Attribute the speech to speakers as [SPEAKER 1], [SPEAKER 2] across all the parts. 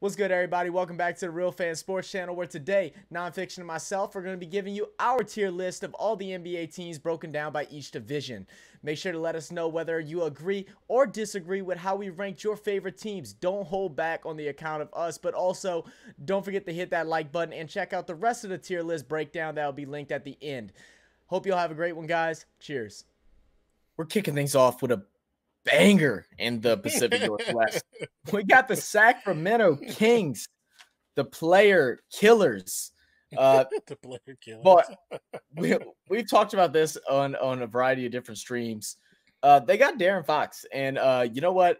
[SPEAKER 1] What's good, everybody? Welcome back to the Real Fan Sports Channel, where today, Nonfiction and myself are going to be giving you our tier list of all the NBA teams broken down by each division. Make sure to let us know whether you agree or disagree with how we ranked your favorite teams. Don't hold back on the account of us, but also don't forget to hit that like button and check out the rest of the tier list breakdown that will be linked at the end. Hope you'll have a great one, guys. Cheers. We're kicking things off with a banger in the Pacific Northwest. We got the Sacramento Kings, the player killers.
[SPEAKER 2] The player killers.
[SPEAKER 1] But we've talked about this on a variety of different streams. They got De'Aaron Fox, and you know what?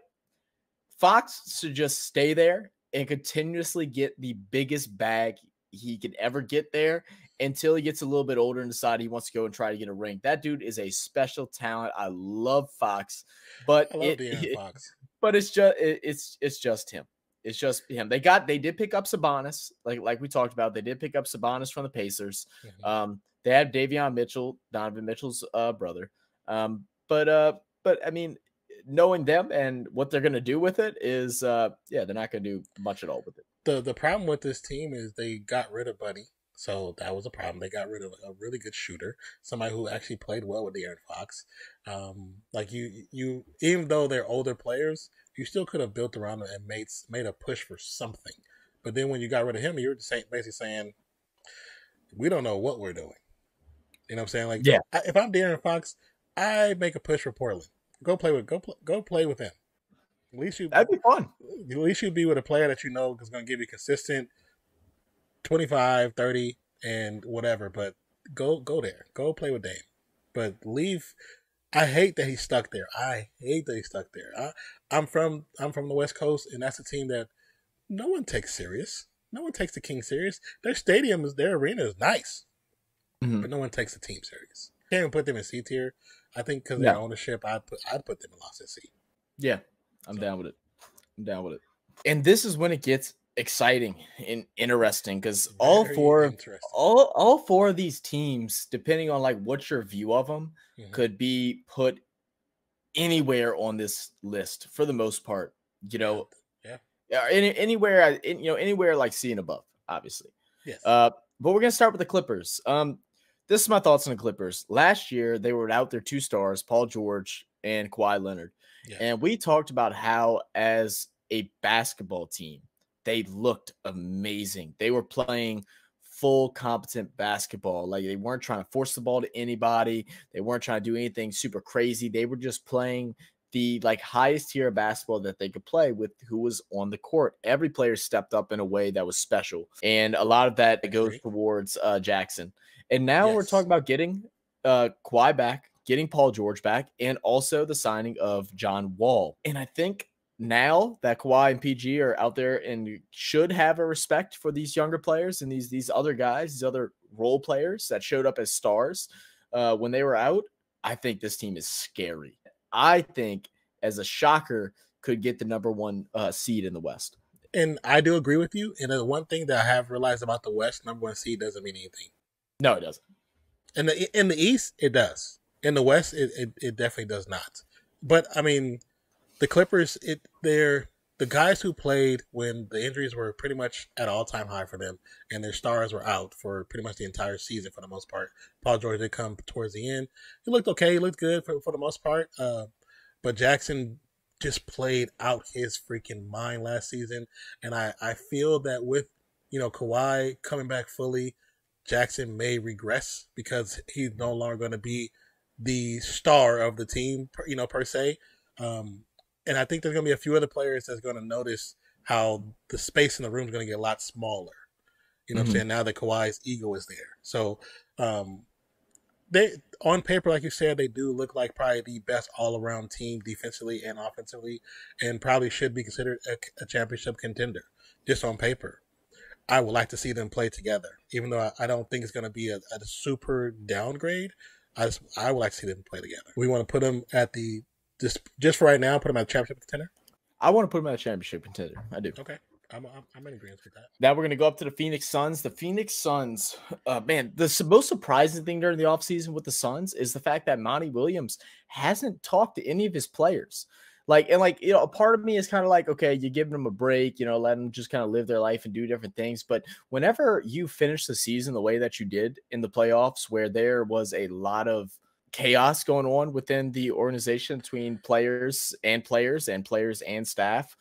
[SPEAKER 1] Fox should just stay there and continuously get the biggest bag he could ever get there until he gets a little bit older and decide he wants to go and try to get a ring. That dude is a special talent. I love Fox, but
[SPEAKER 2] Fox.
[SPEAKER 1] But it's just him. It's just him. They did pick up Sabonis, like we talked about. They did pick up Sabonis from the Pacers.
[SPEAKER 2] Mm-hmm.
[SPEAKER 1] They have Davion Mitchell, Donovan Mitchell's brother. But I mean, knowing them and what they're gonna do with it is, they're not gonna do much at all with it.
[SPEAKER 2] The problem with this team is they got rid of Buddy. So that was a problem. They got rid of a really good shooter, somebody who actually played well with De'Aaron Fox. Like you, even though they're older players, you still could have built around them and made a push for something. But then when you got rid of him, you're basically saying, we don't know what we're doing. You know what I'm saying? Like,
[SPEAKER 1] yeah.
[SPEAKER 2] If I'm De'Aaron Fox, I make a push for Portland. Go play with him. At least
[SPEAKER 1] That'd be fun.
[SPEAKER 2] At least you'd be with a player that you know is going to give you consistent 25, 30, and whatever. But go there. Go play with Dame. But leave. I hate that he's stuck there. I'm from the West Coast, and that's a team that no one takes serious. No one takes the Kings serious. Their arena is nice, but no one takes the team serious. Can't even put them in C tier. I think because of their ownership, I'd put them in loss at C.
[SPEAKER 1] Yeah, I'm down with it. And this is when it gets exciting and interesting, because all four of these teams, depending on like what's your view of them, could be put anywhere on this list for the most part. You know, anywhere like C and above, obviously.
[SPEAKER 2] Yes.
[SPEAKER 1] But we're gonna start with the Clippers. This is my thoughts on the Clippers. Last year, they were without their two stars, Paul George and Kawhi Leonard.
[SPEAKER 2] Yeah.
[SPEAKER 1] And we talked about how, as a basketball team, they looked amazing. They were playing full competent basketball. Like, they weren't trying to force the ball to anybody. They weren't trying to do anything super crazy. They were just playing the highest tier of basketball that they could play with who was on the court. Every player stepped up in a way that was special. And a lot of that goes towards Jackson. And now we're talking about getting Kawhi back, getting Paul George back, and also the signing of John Wall. And I think now that Kawhi and PG are out there and should have a respect for these younger players and these other guys, these other role players that showed up as stars when they were out, I think this team is scary. I think, as a shocker, could get the number one seed in the West.
[SPEAKER 2] And I do agree with you. And the one thing that I have realized about the West, number one seed doesn't mean anything.
[SPEAKER 1] No, it doesn't.
[SPEAKER 2] In the East, it does. In the West, it definitely does not. But I mean, the Clippers, they're the guys who played when the injuries were pretty much at all-time high for them, and their stars were out for pretty much the entire season for the most part. Paul George did come towards the end. He looked okay. He looked good for the most part. But Jackson just played out his freaking mind last season, and I feel that with Kawhi coming back fully, Jackson may regress because he's no longer going to be the star of the team, per se. And I think there's going to be a few other players that's going to notice how the space in the room is going to get a lot smaller. You know what I'm saying? Now that Kawhi's ego is there. So they, on paper, like you said, they do look like probably the best all-around team defensively and offensively, and probably should be considered a championship contender, just on paper. I would like to see them play together, even though I don't think it's going to be a super downgrade. I would like to see them play together. We want to put them at the just for right now. Put them at championship contender.
[SPEAKER 1] I want to put them at championship contender. I do.
[SPEAKER 2] Okay, I'm in agreement with that.
[SPEAKER 1] Now we're going to go up to the Phoenix Suns. The Phoenix Suns, man, the most surprising thing during the offseason with the Suns is the fact that Monty Williams hasn't talked to any of his players. A part of me is kind of like, okay, you give them a break, let them just kind of live their life and do different things. But whenever you finish the season the way that you did in the playoffs, where there was a lot of chaos going on within the organization between players and players and staff,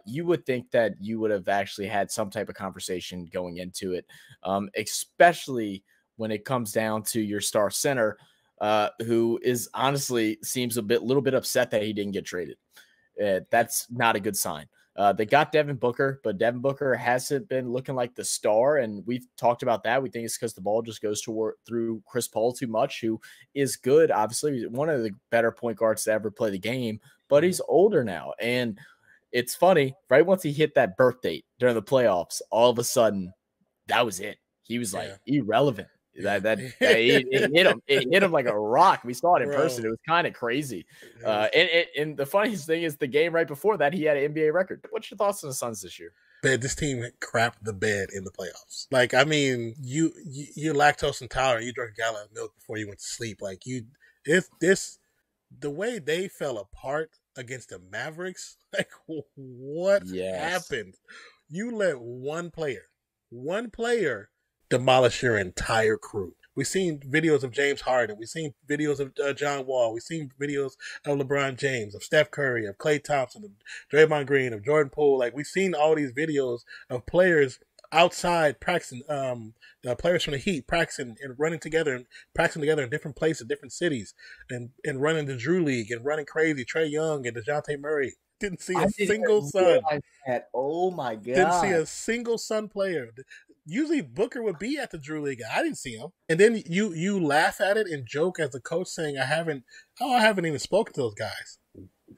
[SPEAKER 1] you would think that you would have actually had some type of conversation going into it, especially when it comes down to your star center, who is honestly seems little bit upset that he didn't get traded. That's not a good sign. They got Devin Booker, but Devin Booker hasn't been looking like the star, and we've talked about that. We think it's because the ball just goes through Chris Paul too much, who is good, obviously. He's one of the better point guards to ever play the game, but he's older now. And it's funny, right once he hit that birth date during the playoffs, all of a sudden, that was it. He was like irrelevant. It hit him like a rock. We saw it in person. It was kind of crazy. And the funniest thing is the game right before that, he had an NBA record. What's your thoughts on the Suns this year?
[SPEAKER 2] Man, this team crapped the bed in the playoffs. Like, I mean, you're lactose intolerant. You drank a gallon of milk before you went to sleep. Like, the way they fell apart against the Mavericks, like, what happened? You let one player demolish your entire crew. We've seen videos of James Harden. We've seen videos of John Wall. We've seen videos of LeBron James, of Steph Curry, of Klay Thompson, of Draymond Green, of Jordan Poole. Like, we've seen all these videos of players outside practicing, the players from the Heat practicing and running together in different places, different cities, and running the Drew League and running crazy. Trae Young and DeJounte Murray. Didn't see a single Sun.
[SPEAKER 1] Oh my God.
[SPEAKER 2] Didn't see a single Sun player. Usually Booker would be at the Drew League. I didn't see him. And then you laugh at it and joke as a coach saying, I haven't even spoken to those guys.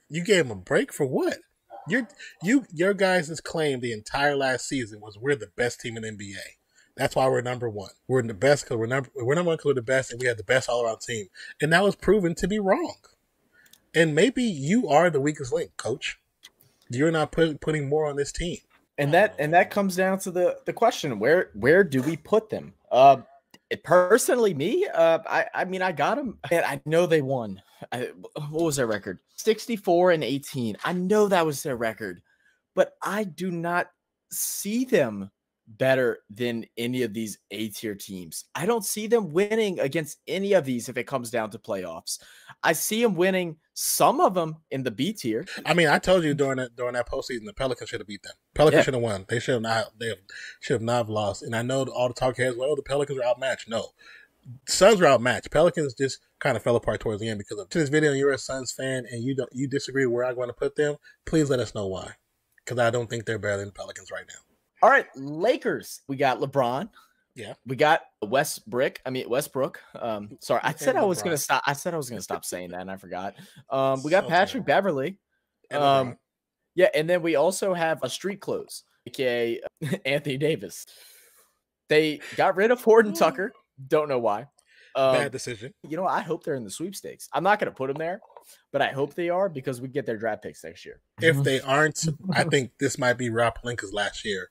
[SPEAKER 2] You gave them a break for what? Your guys' claim the entire last season was we're the best team in the NBA. That's why we're number one. We're the best because we're number one because we're the best and we have the best all around team. And that was proven to be wrong. And maybe you are the weakest link, coach. You're not putting more on this team.
[SPEAKER 1] And that comes down to the question, where do we put them? Personally, me, I mean, I got them. And I know they won. What was their record? 64-18. I know that was their record, but I do not see them better than any of these A-tier teams. I don't see them winning against any of these if it comes down to playoffs. I see them winning some of them in the B tier.
[SPEAKER 2] I mean, I told you during that postseason, the Pelicans should have beat them. Pelicans should have won. They should have not lost. And I know all the talk heads, well, the Pelicans are outmatched. No. Suns are outmatched. Pelicans just kind of fell apart towards the end because of this video. You're a Suns fan and you disagree where I'm going to put them. Please let us know why, because I don't think they're better than the Pelicans right now.
[SPEAKER 1] All right, Lakers. We got LeBron.
[SPEAKER 2] Yeah.
[SPEAKER 1] We got Westbrook. Sorry, I said I was gonna stop. I said I was gonna stop saying that, and I forgot. We got Patrick Beverley. And then we also have a street clothes, aka Anthony Davis. They got rid of Horton Tucker. Don't know why.
[SPEAKER 2] Bad decision.
[SPEAKER 1] I hope they're in the sweepstakes. I'm not gonna put them there, but I hope they are because we get their draft picks next year.
[SPEAKER 2] If they aren't, I think this might be Rob Pelinka's last year.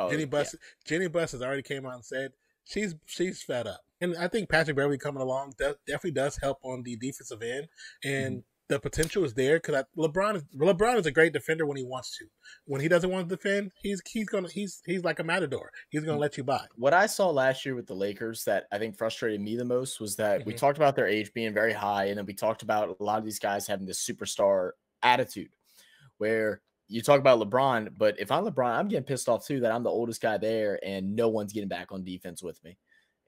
[SPEAKER 2] Jenny Buss has already came out and said she's fed up, and I think Patrick Beverley coming along definitely does help on the defensive end, and the potential is there because LeBron is a great defender when he wants to. When he doesn't want to defend, he's like a matador. He's gonna let you by.
[SPEAKER 1] What I saw last year with the Lakers that I think frustrated me the most was that we talked about their age being very high, and then we talked about a lot of these guys having this superstar attitude, where you talk about LeBron, but if I'm LeBron, I'm getting pissed off too that I'm the oldest guy there and no one's getting back on defense with me.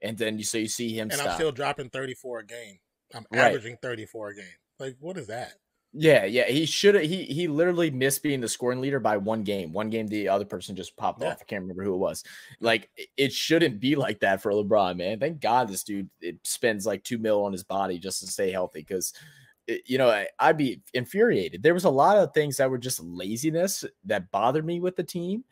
[SPEAKER 1] And then you see him
[SPEAKER 2] and
[SPEAKER 1] stop.
[SPEAKER 2] I'm still dropping 34 a game. I'm averaging 34 a game. Like, what is that?
[SPEAKER 1] Yeah. He should have. He literally missed being the scoring leader by one game. One game, the other person just popped off. I can't remember who it was. Like, it shouldn't be like that for LeBron, man. Thank God this dude spends like $2 million on his body just to stay healthy because. I'd be infuriated. There was a lot of things that were just laziness that bothered me with the team.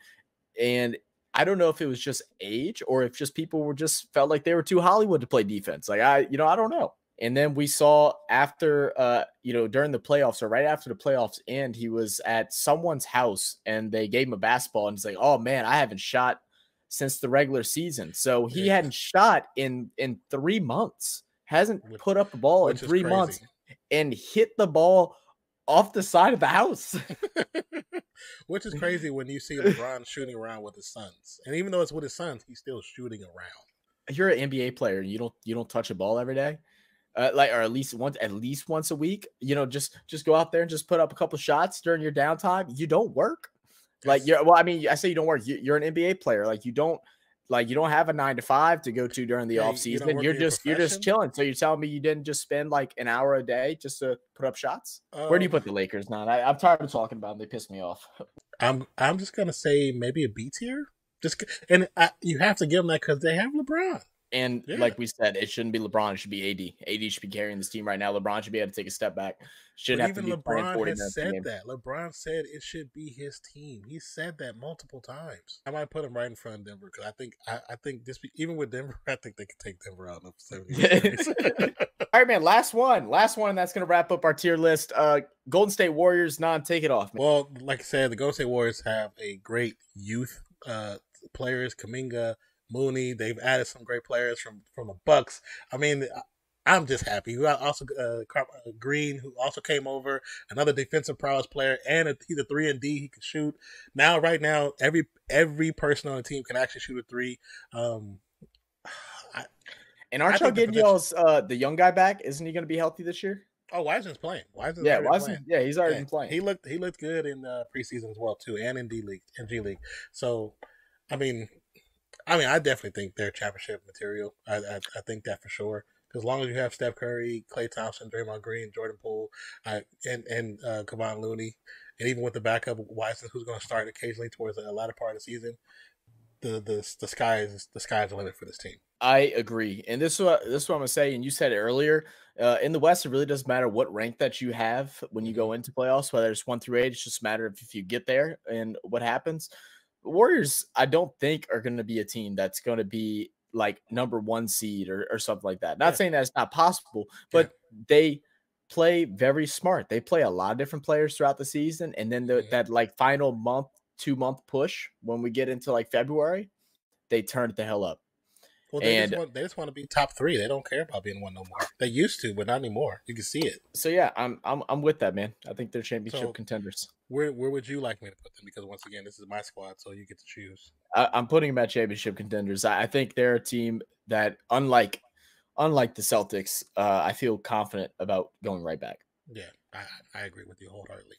[SPEAKER 1] And I don't know if it was just age or if just people were just felt like they were too Hollywood to play defense. Like, I don't know. And then we saw after, during the playoffs or right after the playoffs end, he was at someone's house and they gave him a basketball and he's like, oh man, I haven't shot since the regular season. So he hadn't shot in 3 months, hasn't put up a ball in 3 months. And hit the ball off the side of the house.
[SPEAKER 2] Which is crazy when you see LeBron shooting around with his sons, and even though it's with his sons, he's still shooting around.
[SPEAKER 1] You're an NBA player. You don't touch a ball every day, like, or at least once a week. Just go out there and just put up a couple shots during your downtime. You don't work. Like, I mean, I say you don't work. You're an NBA player. Like, you don't have a 9 to 5 to go to during the off season. You're just chilling. So you're telling me you didn't just spend like an hour a day just to put up shots? Where do you put the Lakers now? I'm tired of talking about them. They piss me off.
[SPEAKER 2] I'm just gonna say maybe a B tier. You have to give them that because they have LeBron.
[SPEAKER 1] And like we said, it shouldn't be LeBron. It should be AD. AD should be carrying this team right now. LeBron should be able to take a step back. Shouldn't have to be
[SPEAKER 2] LeBron has said that. LeBron said it should be his team. He said that multiple times. I might put him right in front of Denver because I think this, even with Denver, I think they could take Denver out in 70.
[SPEAKER 1] All right, man. Last one. And that's gonna wrap up our tier list. Golden State Warriors. Take it off, man.
[SPEAKER 2] Well, like I said, the Golden State Warriors have a great youth players. Kuminga, Mooney. They've added some great players from the Bucks. I mean, I'm just happy. We got also Green, who also came over, another defensive prowess player, and he's a 3-and-D. He can shoot. Right now, every person on the team can actually shoot a three.
[SPEAKER 1] And aren't y'all getting y'all's the young guy back? Isn't he going to be healthy this year?
[SPEAKER 2] Oh, Wiseman's playing.
[SPEAKER 1] Wiseman. Yeah, he's already been playing.
[SPEAKER 2] He looked good in preseason as well too, and in G League. So, I mean, I definitely think they're championship material. I think that for sure. As long as you have Steph Curry, Klay Thompson, Draymond Green, Jordan Poole, and Kevon Looney, and even with the backup Wiseman, who's going to start occasionally towards the latter part of the season, the sky is the limit for this team.
[SPEAKER 1] I agree, and this is what I'm gonna say. And you said it earlier. In the West, it really doesn't matter what rank that you have when you go into playoffs, whether it's 1 through 8. It's just a matter of if you get there and what happens. The Warriors, I don't think, are going to be a team that's going to be like number 1 seed or something like that. Not saying that it's not possible, but they play very smart. They play a lot of different players throughout the season, and then that like final 2-month push when we get into like February, they turn it the hell up.
[SPEAKER 2] Well, they just want to be top 3. They don't care about being 1 no more. They used to, but not anymore. You can see it.
[SPEAKER 1] So yeah, I'm with that, man. I think they're championship contenders.
[SPEAKER 2] Where would you like me to put them? Because once again, this is my squad, so you get to choose.
[SPEAKER 1] I'm putting them at championship contenders. I think they're a team that, unlike the Celtics, I feel confident about going right back.
[SPEAKER 2] Yeah, I agree with you wholeheartedly.